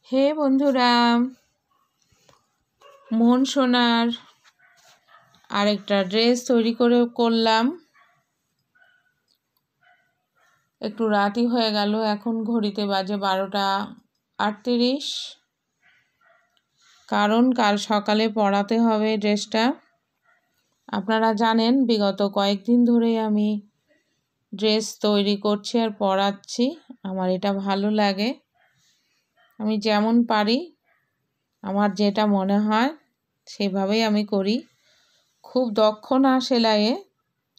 হে বন্ধুরা, মোহন সোনার আরেকটা ড্রেস তৈরি করলাম। একটু রাতই হয়ে গেল, এখন ঘড়িতে বাজে 12:38। কারণ কাল সকালে পরাতে হবে ড্রেসটা। আপনারা জানেন বিগত কয়েকদিন ধরেই আমি ড্রেস তৈরি করছি আর পরাচ্ছি। আমার এটা ভালো লাগে। আমি যেমন পারি, আমার যেটা মনে হয় সেভাবেই আমি করি। খুব দক্ষ না সেলাইয়ে,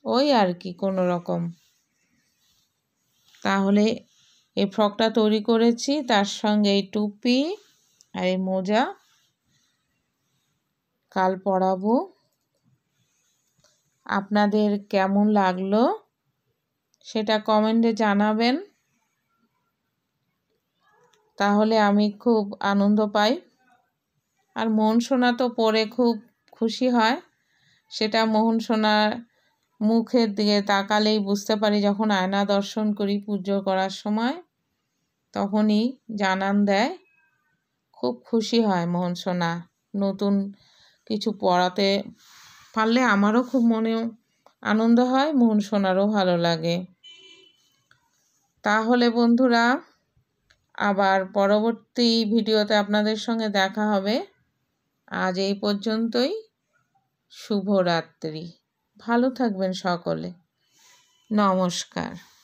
ওই আর কি কোনো রকম। তাহলে এই ফ্রকটা তৈরি করেছি, তার সঙ্গে এই টুপি আর এই মোজা কাল পরাবো। আপনাদের কেমন লাগলো সেটা কমেন্টে জানাবেন, তাহলে আমি খুব আনন্দ পাই। আর মোহন সোনা তো পরে খুব খুশি হয়, সেটা মোহন সোনার মুখের দিকে তাকালেই বুঝতে পারি। যখন আয়না দর্শন করি পুজো করার সময়, তখনই জানান দেয়। খুব খুশি হয় মোহন সোনা নতুন কিছু পরাতে পারলে। আমারও খুব মনে আনন্দ হয়, মোহন সোনারও ভালো লাগে। তাহলে বন্ধুরা, আবার পরবর্তী ভিডিওতে আপনাদের সঙ্গে দেখা হবে। আজ এই পর্যন্তই। শুভরাত্রি। ভালো থাকবেন সকলে। নমস্কার।